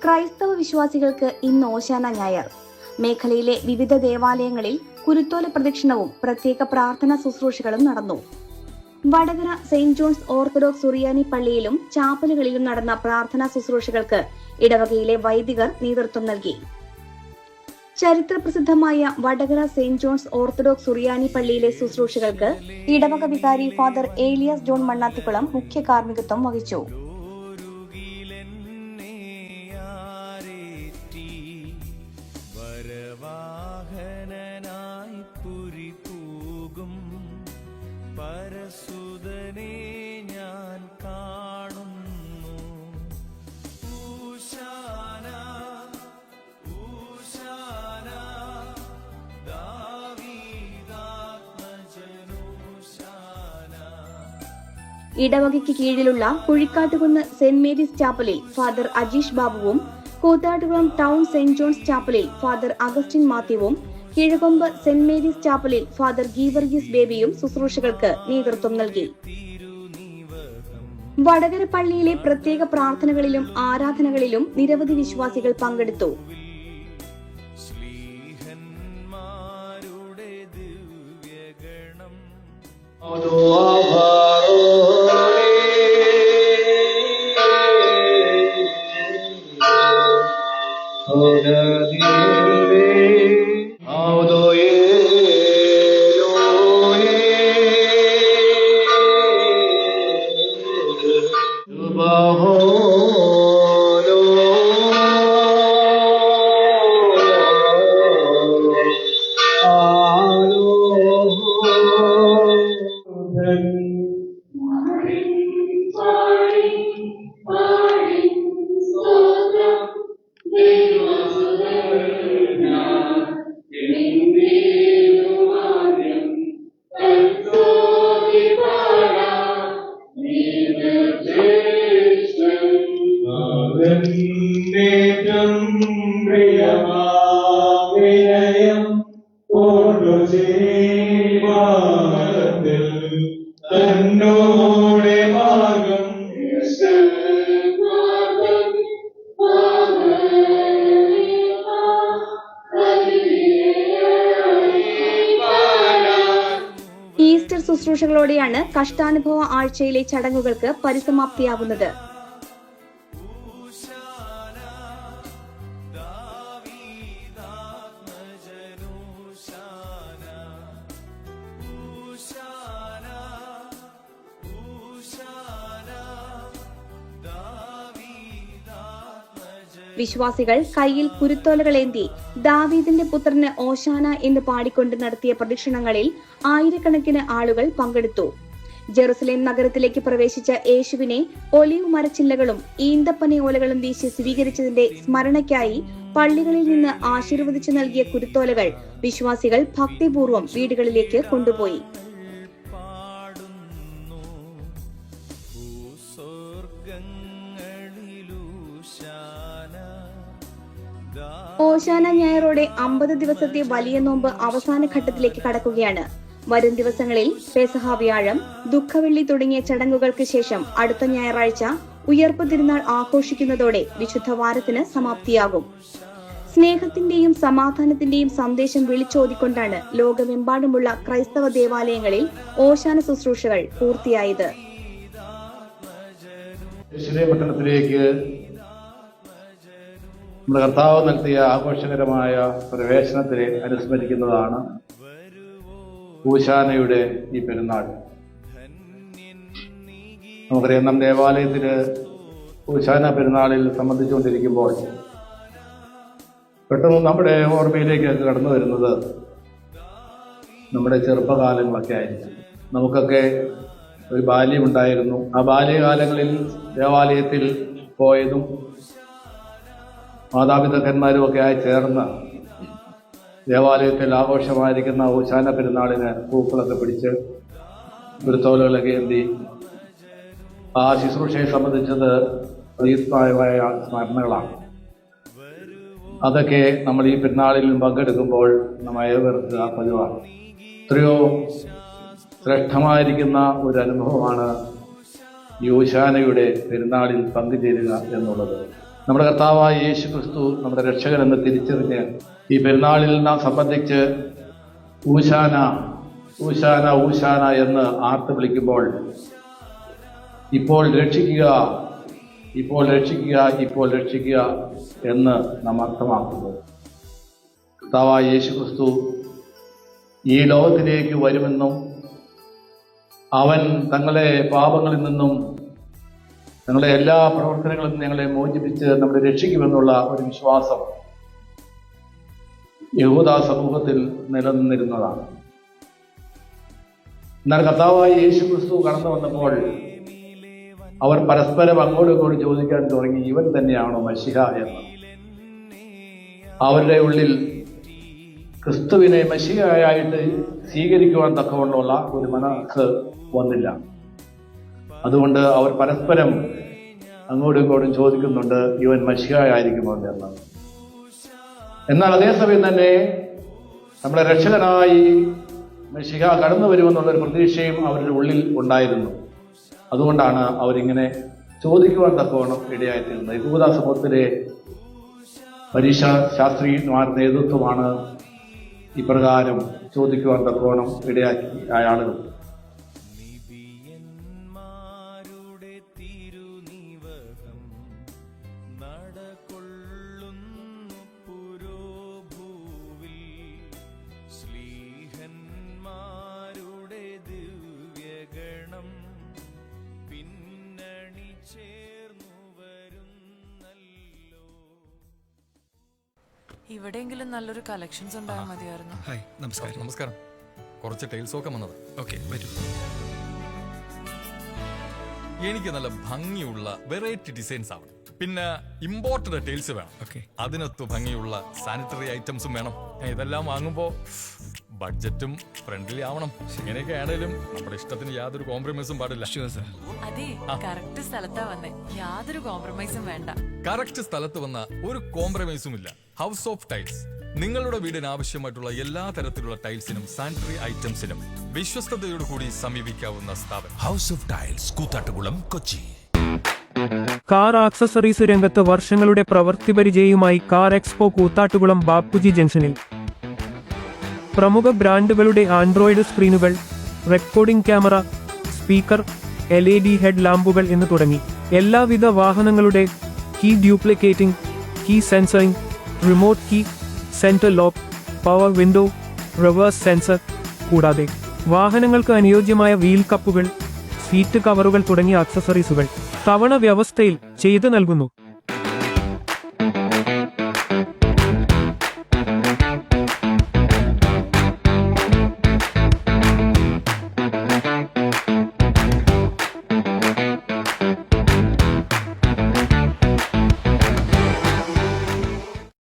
ക്രൈസ്തവ വിശ്വാസികൾക്ക് ഇന്ന് ഓശാന ഞായർ. മേഖലയിലെ വിവിധ ദേവാലയങ്ങളിൽ കുരുത്തോല പ്രദക്ഷിണവും പ്രത്യേക പ്രാർത്ഥനാ ശുശ്രൂഷകളും നടന്നു. വടകര സെന്റ് ജോൺസ് ഓർത്തഡോക്സ് സുറിയാനി പള്ളിയിലും ചാപ്പലുകളിലും നടന്ന പ്രാർത്ഥനാ ശുശ്രൂഷകൾക്ക് ഇടവകയിലെ വൈദികർ നേതൃത്വം നൽകി. ചരിത്രപ്രസിദ്ധമായ വടകര സെന്റ് ജോൺസ് ഓർത്തഡോക്സ് സുറിയാനി പള്ളിയിലെ ശുശ്രൂഷകൾക്ക് ഇടവക വികാരി ഫാദർ ഏലിയാസ് ജോൺ മണ്ണാത്തിക്കുളം മുഖ്യ കാർമ്മികത്വം വഹിച്ചു. പരസുതനെ ഞാൻ കാണുന്നു. ഊശാന ഊശാന ദാവീദാത്മജനൂശാന. ഇടവകയ്ക്ക് കീഴിലുള്ള കുഴിക്കാട്ടുകുന്ന് സെന്റ് മേരീസ് ചാപ്പലിൽ ഫാദർ അജീഷ് ബാബുവും കൂത്താട്ടുകുളം ടൗൺ സെന്റ് ജോൺസ് ചാപ്പലിൽ ഫാദർ അഗസ്റ്റിൻ മാത്യുവും കിഴകൊമ്പ് സെന്റ് മേരീസ് ചാപ്പലിൽ ഫാദർ ഗീവർഗീസ് ബേബിയും ശുശ്രൂഷകൾക്ക് നേതൃത്വം നൽകി. വടകര പള്ളിയിലെ പ്രത്യേക പ്രാർത്ഥനകളിലും ആരാധനകളിലും നിരവധി വിശ്വാസികൾ പങ്കെടുത്തു. ഈസ്റ്റർ ശുശ്രൂഷകളോടെയാണ് കഷ്ടാനുഭവ ആഴ്ചയിലെ ചടങ്ങുകൾക്ക് പരിസമാപ്തിയാകുന്നത്. വിശ്വാസികൾ കയ്യിൽ കുരുത്തോലകളേന്തി ദാവീദിന്റെ പുത്രന് ഓശാന എന്ന് പാടിക്കൊണ്ട് നടത്തിയ പ്രദക്ഷിണങ്ങളിൽ ആയിരക്കണക്കിന് ആളുകൾ പങ്കെടുത്തു. ജെറുസലേം നഗരത്തിലേക്ക് പ്രവേശിച്ച യേശുവിനെ ഒലിവ് മരച്ചില്ലകളും ഈന്തപ്പന ഓലകളും വീശി സ്വീകരിച്ചതിന്റെ സ്മരണയ്ക്കായി പള്ളികളിൽ നിന്ന് ആശീർവദിച്ചു നൽകിയ കുരുത്തോലകൾ വിശ്വാസികൾ ഭക്തിപൂർവ്വം വീടുകളിലേക്ക് കൊണ്ടുപോയി. ഓശാന ഞായറോടെ 50 ദിവസത്തെ വലിയ നോമ്പ് അവസാന ഘട്ടത്തിലേക്ക് കടക്കുകയാണ്. വരും ദിവസങ്ങളിൽ പെസഹ വ്യാഴം, ദുഃഖവെള്ളി തുടങ്ങിയ ചടങ്ങുകൾക്ക് ശേഷം അടുത്ത ഞായറാഴ്ച ഉയർപ്പ് തിരുനാൾ ആഘോഷിക്കുന്നതോടെ വിശുദ്ധ വാരത്തിന് സമാപ്തിയാകും. സ്നേഹത്തിന്റെയും സമാധാനത്തിന്റെയും സന്ദേശം വിളിച്ചോതിക്കൊണ്ടാണ് ലോകമെമ്പാടുമുള്ള ക്രൈസ്തവ ദേവാലയങ്ങളിൽ ഓശാന ശുശ്രൂഷകൾ പൂർത്തിയായത്. നമ്മുടെ കർത്താവ് നടത്തിയ ആഘോഷകരമായ പ്രവേശനത്തെ അനുസ്മരിക്കുന്നതാണ് ഊശാനയുടെ ഈ പെരുന്നാൾ. നമുക്കറിയാം, നാം ദേവാലയത്തിൽ ഊശാന പെരുന്നാളിൽ സംബന്ധിച്ചുകൊണ്ടിരിക്കുമ്പോൾ പെട്ടെന്ന് നമ്മുടെ ഓർമ്മയിലേക്ക് കടന്നു വരുന്നത് നമ്മുടെ ചെറുപ്പകാലങ്ങളൊക്കെ ആയിരിക്കും. നമുക്കൊക്കെ ഒരു ബാല്യമുണ്ടായിരുന്നു. ആ ബാല്യകാലങ്ങളിൽ ദേവാലയത്തിൽ പോയതും മാതാപിതാക്കന്മാരും ഒക്കെ ആയി ചേർന്ന് ദേവാലയത്തിൽ ആഘോഷമായിരിക്കുന്ന ഓശാന പെരുന്നാളിന് പൂക്കളൊക്കെ പിടിച്ച് കുരുത്തോലകളൊക്കെ ഏന്തി ആ ശുശ്രൂഷയെ സംബന്ധിച്ചത് ദീർഘമായ സ്മരണകളാണ്. അതൊക്കെ നമ്മൾ ഈ പെരുന്നാളിൽ പങ്കെടുക്കുമ്പോൾ നമ്മേവർക്ക് പതിവാണ്. എത്രയോ ശ്രേഷ്ഠമായിരിക്കുന്ന ഒരു അനുഭവമാണ് ഈ ഓശാനയുടെ പെരുന്നാളിൽ പങ്കുചേരുക എന്നുള്ളത്. നമ്മുടെ കർത്താവായ യേശു ക്രിസ്തു നമ്മുടെ രക്ഷകൻ എന്ന് തിരിച്ചറിഞ്ഞ് ഈ പെരുന്നാളിൽ നാം സംബന്ധിച്ച് ഊശാന ഊശാന ഊശാന എന്ന് ആർത്ത് വിളിക്കുമ്പോൾ ഇപ്പോൾ രക്ഷിക്കുക, ഇപ്പോൾ രക്ഷിക്കുക, ഇപ്പോൾ രക്ഷിക്കുക എന്ന് നാം അർത്ഥമാക്കുന്നു. കർത്താവായ യേശു ക്രിസ്തു ഈ ലോകത്തിലേക്ക് വരുമെന്നും അവൻ തങ്ങളെ പാപങ്ങളിൽ നിന്നും ഞങ്ങളുടെ എല്ലാ പ്രവർത്തനങ്ങളിൽ നിന്നും ഞങ്ങളെ മോചിപ്പിച്ച് നമ്മളെ രക്ഷിക്കുമെന്നുള്ള ഒരു വിശ്വാസം യഹൂദ സമൂഹത്തിൽ നിലനിന്നിരുന്നതാണ്. എന്നാൽ കർത്താവായ യേശു ക്രിസ്തു കടന്നു വന്നപ്പോൾ അവർ പരസ്പരം അങ്ങോട്ടും ഇങ്ങോട്ടും ചോദിക്കാൻ തുടങ്ങി, ഇവൻ തന്നെയാണോ മശിഹ എന്ന്. അവരുടെ ഉള്ളിൽ ക്രിസ്തുവിനെ മശിഹയായിട്ട് സ്വീകരിക്കുവാൻ തക്കവണ്ണമുള്ള ഒരു മനസ്സ് വന്നില്ല. അതുകൊണ്ട് അവർ പരസ്പരം അങ്ങോട്ടും ഇങ്ങോട്ടും ചോദിക്കുന്നുണ്ട്, ഇവൻ മശിഹയായിരിക്കുമോ എന്ന്. എന്നാൽ അതേസമയം തന്നെ നമ്മുടെ രക്ഷകനായി മശിഹ കടന്നു വരുമെന്നുള്ളൊരു പ്രതീക്ഷയും അവരുടെ ഉള്ളിൽ ഉണ്ടായിരുന്നു. അതുകൊണ്ടാണ് അവരിങ്ങനെ ചോദിക്കുവാൻ തക്കവണ്ണം ഇടയായിത്തീരുന്നത്. യഹൂദ സമൂഹത്തിലെ പരീക്ഷാ ശാസ്ത്രിമാരുടെ നേതൃത്വമാണ് ഇപ്രകാരം ചോദിക്കുവാൻ തക്കവണ്ണം ഇടയാക്കി ആളുകൾ. നിബിയന്മാരുടെ തിരുനിവഹം നടകൊള്ളുന്നു പുരോഭൂവിൽ, ശ്ലീഹന്മാരുടെ ദിവ്യഗണം പിന്നണി ചേർന്നു വരുന്നല്ലോ. ഇവിടെയെങ്കിലും നല്ലൊരു കളക്ഷൻസ് ഉണ്ടായാൽ മതിയായിരുന്നു. ഹായ്, നമസ്കാരം. നമസ്കാരം. കുറച്ച് ടൈൽസ് ഒക്കെ വന്നത്. ഓക്കെ, വരൂ. എനിക്ക് നല്ല ഭംഗിയുള്ള വെറൈറ്റി ഡിസൈൻസ് ആവണം. പിന്നെ ഇമ്പോർട്ടഡ് ടൈൽസ് വേണം. ഓക്കെ. അതിനൊത്ത് ഭംഗിയുള്ള സാനിറ്ററി ഐറ്റംസും വേണം. ഇതെല്ലാം വാങ്ങുമ്പോ ബഡ്ജറ്റും ഫ്രണ്ട്ലി ആവണം. ഇങ്ങനെയൊക്കെ ആണെങ്കിലും നമ്മുടെ ഇഷ്ടത്തിന് യാതൊരു കോംപ്രമൈസും പാടില്ല. Sure sir. അതെ, കറക്റ്റ് സ്ഥലത്താ വന്നേ. യാതൊരു കോംപ്രമൈസും വേണ്ട. കറക്റ്റ് സ്ഥലത്ത് വന്ന ഒരു കോംപ്രമൈസും ഇല്ല. ഹൗസ് ഓഫ് ടൈൽസ് നിങ്ങളുടെ വീടിന് ആവശ്യമായിട്ടുള്ള എല്ലാ തരത്തിലുള്ള ടൈൽസിനും സാനിറ്ററി ഐറ്റംസിനും വിശ്വസ്തയോടു കൂടി സമീപിക്കാവുന്ന സ്ഥാപനം house of tiles, Koothattukulam, Kochi. Car accessories രംഗത്ത് വർഷങ്ങളുടെ പ്രവൃത്തി പരിചയവുമായി കാർ എക്സ്പോ കൂത്താട്ടുകുളം ബാപ്പുജി ജംഗ്ഷനിൽ. പ്രമുഖ ബ്രാൻഡുകളുടെ ആൻഡ്രോയിഡ് സ്ക്രീനുകൾ, recording camera, speaker, LED head ലാമ്പുകൾ എന്ന് തുടങ്ങി എല്ലാവിധ വാഹനങ്ങളുടെ key duplicating, key sensoring, remote key, central lock, power window, reverse sensor, കൂടാതെ വാഹനങ്ങൾക്ക് അനുയോജ്യമായ വീൽ കപ്പുകൾ, സീറ്റ് കവറുകൾ തുടങ്ങിയ ആക്സസറീസുകൾ തവണ വ്യവസ്ഥയിൽ ചെയ്തു നൽകുന്നു.